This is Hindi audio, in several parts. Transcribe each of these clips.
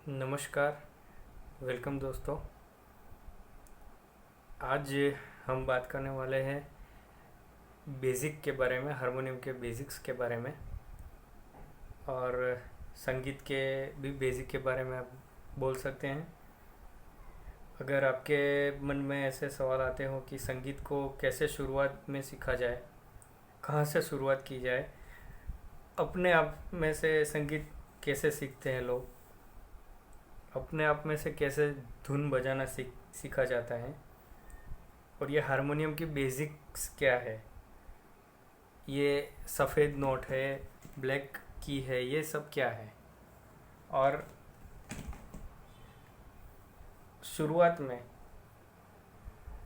नमस्कार। वेलकम दोस्तों। आज हम बात करने वाले हैं बेसिक के बारे में, हारमोनियम के बेसिक्स के बारे में और संगीत के भी बेसिक के बारे में आप बोल सकते हैं। अगर आपके मन में ऐसे सवाल आते हो कि संगीत को कैसे शुरुआत में सीखा जाए, कहाँ से शुरुआत की जाए, अपने आप में से संगीत कैसे सीखते हैं लोग, अपने आप में से कैसे धुन बजाना सीखा जाता है, और ये हारमोनियम की बेसिक्स क्या है, ये सफ़ेद नोट है, ब्लैक की है, ये सब क्या है। और शुरुआत में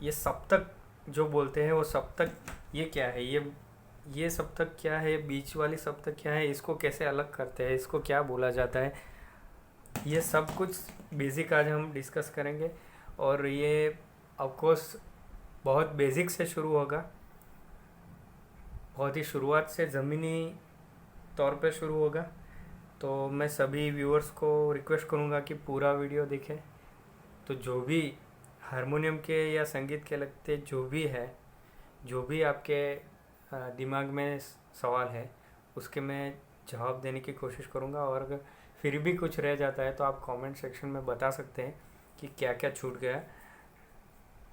ये सप्तक जो बोलते हैं वो सप्तक ये क्या है, ये सप्तक क्या है, बीच वाली सप्तक क्या है, इसको कैसे अलग करते हैं, इसको क्या बोला जाता है, ये सब कुछ बेसिक आज हम डिस्कस करेंगे। और ये ऑफकोर्स बहुत बेसिक से शुरू होगा, बहुत ही शुरुआत से ज़मीनी तौर पे शुरू होगा। तो मैं सभी व्यूअर्स को रिक्वेस्ट करूँगा कि पूरा वीडियो देखें। तो जो भी हारमोनियम के या संगीत के लगते जो भी है, जो भी आपके दिमाग में सवाल है, उसके मैं जवाब देने की कोशिश करूँगा। और अगर फिर भी कुछ रह जाता है तो आप कमेंट सेक्शन में बता सकते हैं कि क्या क्या छूट गया।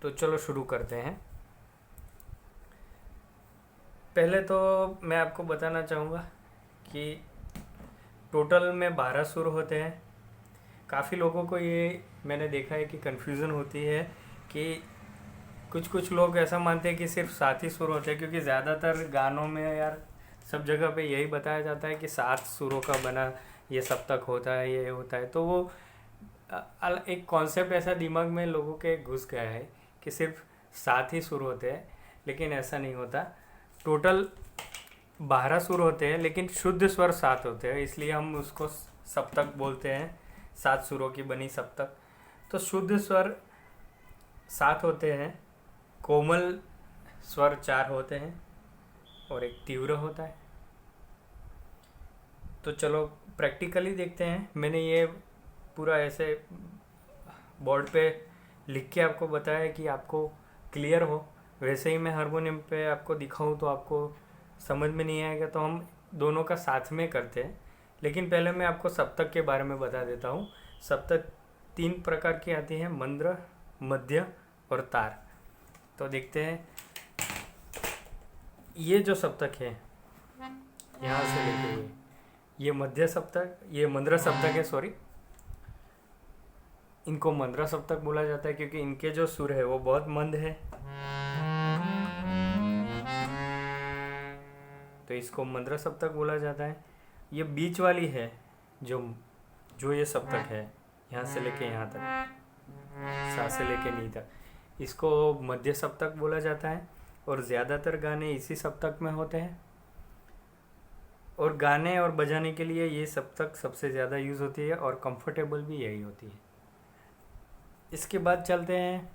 तो चलो शुरू करते हैं। पहले तो मैं आपको बताना चाहूँगा कि टोटल में 12 सुर होते हैं। काफ़ी लोगों को ये मैंने देखा है कि कन्फ्यूज़न होती है कि कुछ लोग ऐसा मानते हैं कि सिर्फ 7 ही सुर होते हैं, क्योंकि ज़्यादातर गानों में यार सब जगह पे यही बताया जाता है कि 7 सुरों का बना ये सप्तक होता है, ये होता है। तो वो एक कॉन्सेप्ट ऐसा दिमाग में लोगों के घुस गया है कि सिर्फ 7 ही सुर होते हैं, लेकिन ऐसा नहीं होता। टोटल 12 सुर होते हैं, लेकिन शुद्ध स्वर 7 होते हैं, इसलिए हम उसको सप्तक बोलते हैं, 7 सुरों की बनी सप्तक। तो शुद्ध स्वर 7 होते हैं, कोमल स्वर 4 होते हैं और एक तीव्र होता है। तो चलो प्रैक्टिकली देखते हैं। मैंने ये पूरा ऐसे बोर्ड पे लिख के आपको बताया कि आपको क्लियर हो। वैसे ही मैं हारमोनियम पे आपको दिखाऊं तो आपको समझ में नहीं आएगा, तो हम दोनों का साथ में करते हैं। लेकिन पहले मैं आपको सप्तक के बारे में बता देता हूँ। सप्तक 3 प्रकार की आती हैं, मंद्र, मध्य और तार। तो देखते हैं। ये जो सप्तक है यहाँ से लेके ये मध्य सप्तक, ये मंद्र सप्तक है, सॉरी, इनको मंद्र सप्तक बोला जाता है क्योंकि इनके जो सुर है वो बहुत मंद है, तो इसको मंद्र सप्तक बोला जाता है। ये बीच वाली है जो जो ये सप्तक है, यहाँ से लेके यहाँ तक, सा से लेके नी तक, इसको मध्य सप्तक बोला जाता है। और ज़्यादातर गाने इसी सप्तक में होते हैं, और गाने और बजाने के लिए ये सप्तक सबसे ज़्यादा यूज़ होती है और कंफर्टेबल भी यही होती है। इसके बाद चलते हैं।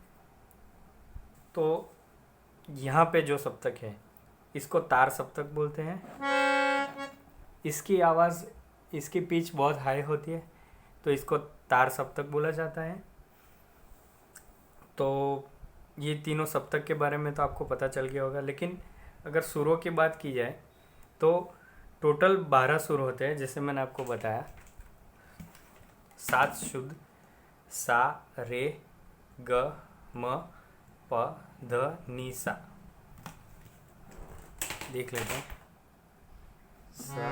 तो यहाँ पे जो सप्तक है इसको तार सप्तक बोलते हैं। इसकी आवाज़, इसकी पिच बहुत हाई होती है, तो इसको तार सप्तक बोला जाता है। तो ये तीनों सप्तक के बारे में तो आपको पता चल गया होगा। लेकिन अगर सुरों की बात की जाए तो टोटल 12 सुर होते हैं, जैसे मैंने आपको बताया। 7 शुद्ध, सा, रे, ग, म, प, ध, नि, सा। देख लेते हैं। सा,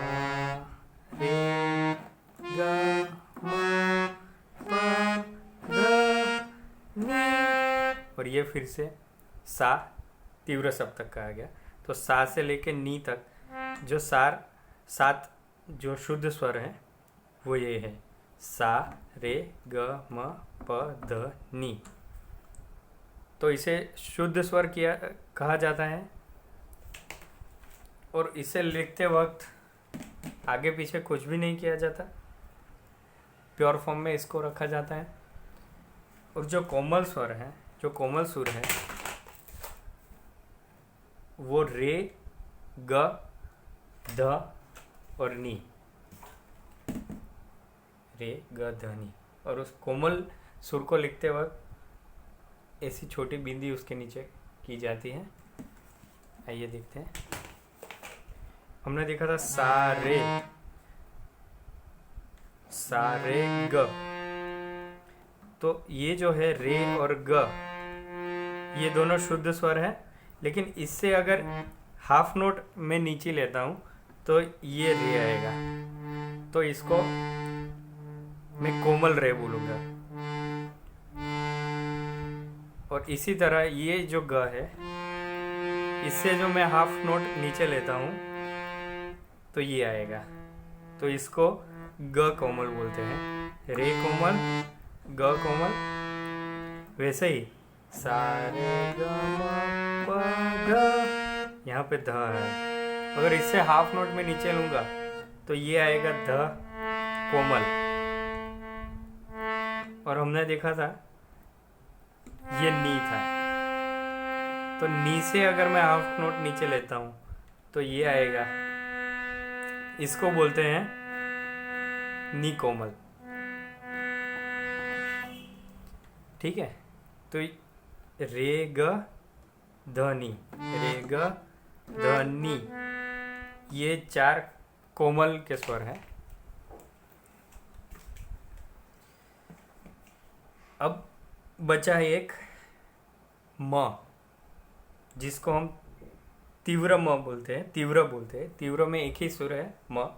रे, ग, म, प, ध, नि, और ये फिर से सा तीव्र सप्तक कहा गया। तो सा से लेके नी तक जो 7 जो शुद्ध स्वर हैं वो ये है, सा, रे, ग, म, प, ध, नि। तो इसे शुद्ध स्वर किया कहा जाता है। और इसे लिखते वक्त आगे पीछे कुछ भी नहीं किया जाता, प्योर फॉर्म में इसको रखा जाता है। और जो कोमल स्वर है, जो कोमल सुर है, वो रे, ग, ध और नी, रे, ग, ध, नी, और उस कोमल सुर को लिखते वक्त ऐसी छोटी बिंदी उसके नीचे की जाती है। आइए देखते हैं। हमने देखा था सा रे ग, तो ये जो है रे और ग ये दोनों शुद्ध स्वर है, लेकिन इससे अगर हाफ नोट में नीचे लेता हूँ तो ये रे आएगा, तो इसको मैं कोमल रे बोलूँगा। और इसी तरह ये जो ग है, इससे जो मैं हाफ नोट नीचे लेता हूँ तो ये आएगा, तो इसको ग कोमल बोलते हैं। रे कोमल, ग कोमल। वैसे ही सा रे ग म प ध, यहाँ पे ध है, अगर इससे हाफ नोट में नीचे लूँगा तो ये आएगा ध कोमल। और हमने देखा था ये नी था, तो नी से अगर मैं हाफ नोट नीचे लेता हूँ तो ये आएगा, इसको बोलते हैं नी कोमल। ठीक है, तो रे ग ध नी, रे ग ध नी, ये 4 कोमल के स्वर हैं। अब बचा एक म, जिसको हम तीव्र म बोलते हैं, तीव्र बोलते हैं। तीव्र में एक ही सुर है म,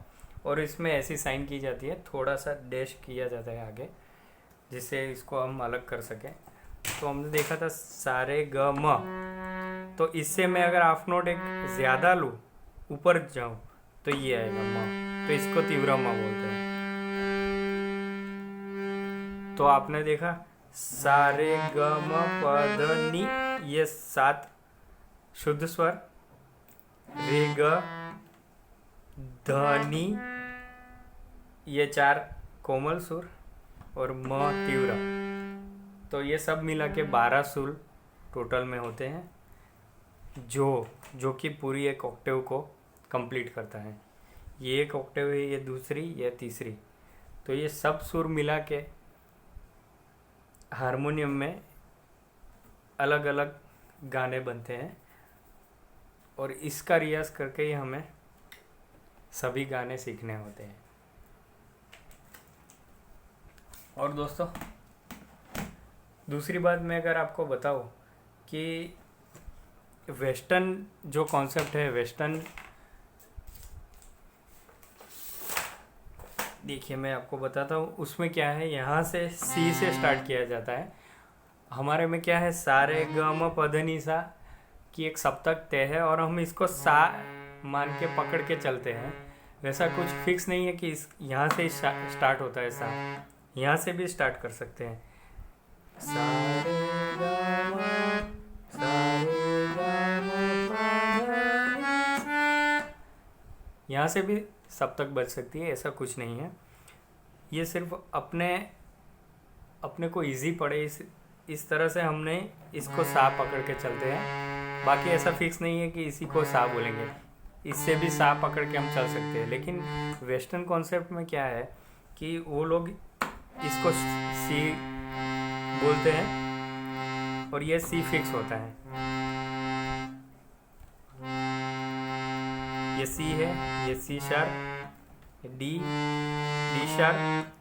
और इसमें ऐसी साइन की जाती है, थोड़ा सा डैश किया जाता है आगे, जिससे इसको हम अलग कर सकें। तो हमने देखा था सा रे ग म, तो इससे मैं अगर हाफ नोट एक ज़्यादा लूँ, ऊपर जाऊँ, तो ये आएगा म, तो इसको तीव्र म बोलते हैं। तो आपने देखा सा रे ग म प ध नी, ये 7 शुद्ध स्वर, रे ग ध नी ये 4 कोमल सुर, और म तीव्र। तो ये सब मिला के 12 सुर टोटल में होते हैं, जो कि पूरी एक ऑक्टेव को कंप्लीट करता है। ये एक ऑक्टेव है, ये दूसरी, ये तीसरी, तो ये सब सुर मिला के हारमोनियम में अलग अलग गाने बनते हैं, और इसका रियाज करके ही हमें सभी गाने सीखने होते हैं। और दोस्तों, दूसरी बात मैं अगर आपको बताऊं कि वेस्टर्न जो कॉन्सेप्ट है, वेस्टर्न, देखिए मैं आपको बताता हूँ उसमें क्या है। यहाँ से सी से स्टार्ट किया जाता है, हमारे में क्या है सा रे ग म प ध नी सा की एक सप्तक तय है, और हम इसको सा मान के पकड़ के चलते हैं। वैसा कुछ फिक्स नहीं है कि इस यहाँ से स्टार्ट होता है सा, यहाँ से भी स्टार्ट कर सकते हैं। सा रे ग म, सा रे ग म प ध नी, यहाँ से भी सप्तक बज सकती है, ऐसा कुछ नहीं है। ये सिर्फ अपने को इजी पड़े इस तरह से हमने इसको सा पकड़ के चलते हैं। बाकी ऐसा फिक्स नहीं है कि इसी को सा बोलेंगे, इससे भी सा पकड़ के हम चल सकते हैं। लेकिन वेस्टर्न कॉन्सेप्ट में क्या है कि वो लोग इसको सी बोलते हैं, और ये सी फिक्स होता है। ये सी है, ये सी शार्प, डी शार्प,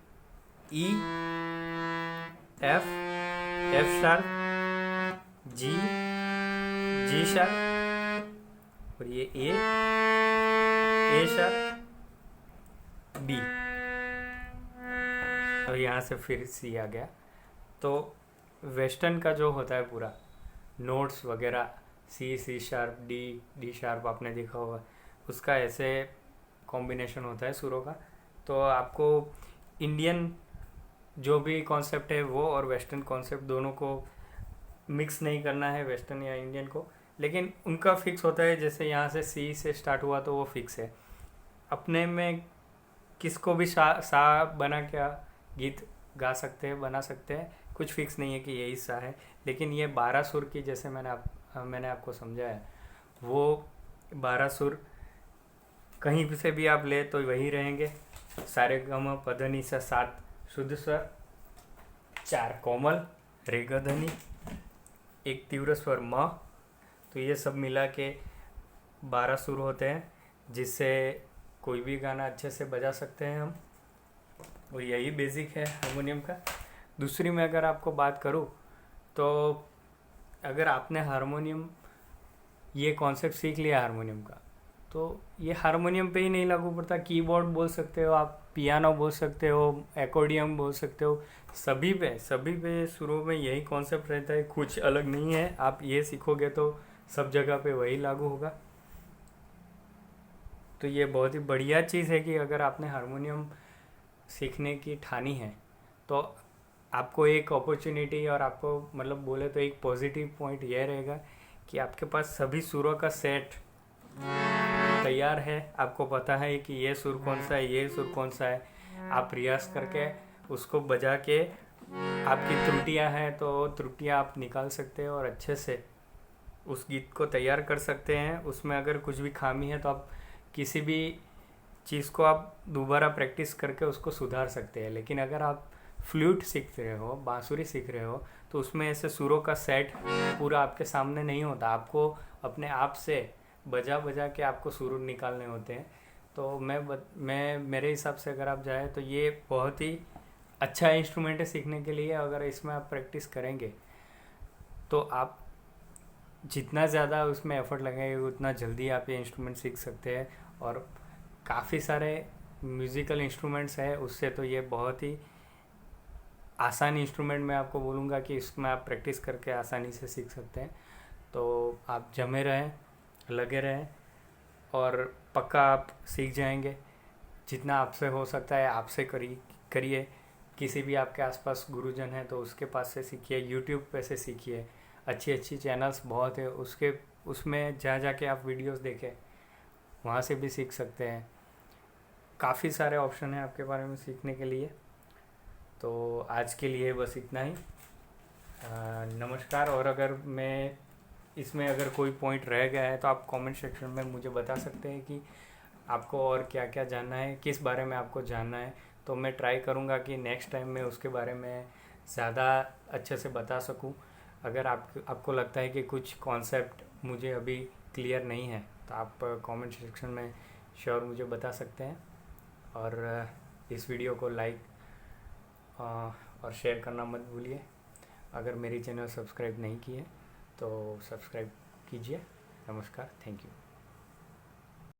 ई, एफ शार्प, जी शार्प, और ये ए शार्प, बी, और यहाँ से फिर सी आ गया। तो वेस्टर्न का जो होता है पूरा नोट्स वगैरह, सी शार्प, डी शार्प, आपने देखा होगा, उसका ऐसे कॉम्बिनेशन होता है सुरों का। तो आपको इंडियन जो भी कॉन्सेप्ट है वो और वेस्टर्न कॉन्सेप्ट दोनों को मिक्स नहीं करना है, वेस्टर्न या इंडियन को, लेकिन उनका फिक्स होता है। जैसे यहाँ से सी से स्टार्ट हुआ तो वो फिक्स है। अपने में किसको भी सा बना क्या गीत गा सकते हैं, बना सकते हैं, कुछ फिक्स नहीं है कि यही सा है। लेकिन ये 12 सुर की, जैसे मैंने आपको समझाया, वो 12 सुर कहीं से भी आप ले तो वही रहेंगे। सारे ग म प ध नी सा 7 शुद्ध स्वर, 4 कोमल रेगा ध्वनि, एक तीव्र स्वर म। तो ये सब मिला के 12 सुर होते हैं, जिससे कोई भी गाना अच्छे से बजा सकते हैं हम। और यही बेसिक है हारमोनियम का। दूसरी मैं अगर आपको बात करूँ तो अगर आपने हारमोनियम ये कॉन्सेप्ट सीख लिया हारमोनियम का, तो ये हारमोनियम पे ही नहीं लागू पड़ता। कीबोर्ड बोल सकते हो आप, पियानो बोल सकते हो, एक्कोर्डियन बोल सकते हो, सभी पे शुरू में यही कॉन्सेप्ट रहता है, कुछ अलग नहीं है। आप ये सीखोगे तो सब जगह पे वही लागू होगा। तो ये बहुत ही बढ़िया चीज़ है कि अगर आपने हारमोनियम सीखने की ठानी है तो आपको एक अपॉर्चुनिटी, और आपको मतलब बोले तो एक पॉजिटिव पॉइंट यह रहेगा कि आपके पास सभी सुरों का सेट तैयार है। आपको पता है कि ये सुर कौन सा है, ये सुर कौन सा है। आप रियाज करके उसको बजा के, आपकी त्रुटियां हैं तो त्रुटियां आप निकाल सकते हैं और अच्छे से उस गीत को तैयार कर सकते हैं। उसमें अगर कुछ भी खामी है तो आप किसी भी चीज़ को आप दोबारा प्रैक्टिस करके उसको सुधार सकते हैं। लेकिन अगर आप फ्लूट सीख रहे हो, बांसुरी सीख रहे हो, तो उसमें ऐसे सुरों का सेट पूरा आपके सामने नहीं होता। आपको अपने आप से बजा बजा के आपको सुर निकालने होते हैं। तो मैं मेरे हिसाब से अगर आप जाए तो ये बहुत ही अच्छा इंस्ट्रूमेंट है सीखने के लिए। अगर इसमें आप प्रैक्टिस करेंगे तो आप जितना ज़्यादा उसमें एफर्ट लगाएंगे उतना जल्दी आप ये इंस्ट्रूमेंट सीख सकते हैं। और काफ़ी सारे म्यूज़िकल इंस्ट्रूमेंट्स हैं, उससे तो ये बहुत ही आसान इंस्ट्रूमेंट मैं आपको बोलूँगा कि इसमें आप प्रैक्टिस करके आसानी से सीख सकते हैं। तो आप जमे रहें, लगे रहें, और पक्का आप सीख जाएंगे। जितना आपसे हो सकता है आपसे करिए। किसी भी आपके आसपास गुरुजन है तो उसके पास से सीखिए, यूट्यूब पे से सीखिए। अच्छी अच्छी चैनल्स बहुत है, उसमें जा जाके आप वीडियोस देखें, वहाँ से भी सीख सकते हैं। काफ़ी सारे ऑप्शन हैं आपके बारे में सीखने के लिए। तो आज के लिए बस इतना ही। नमस्कार। और अगर मैं इसमें अगर कोई पॉइंट रह गया है तो आप कमेंट सेक्शन में मुझे बता सकते हैं कि आपको और क्या क्या जानना है, किस बारे में आपको जानना है। तो मैं ट्राई करूँगा कि नेक्स्ट टाइम मैं उसके बारे में ज़्यादा अच्छे से बता सकूँ। अगर आपको लगता है कि कुछ कॉन्सेप्ट मुझे अभी क्लियर नहीं है तो आप कमेंट सेक्शन में श्योर मुझे बता सकते हैं। और इस वीडियो को लाइक और शेयर करना मत भूलिए। अगर मेरी चैनल सब्सक्राइब नहीं की है तो सब्सक्राइब कीजिए। नमस्कार, थैंक यू।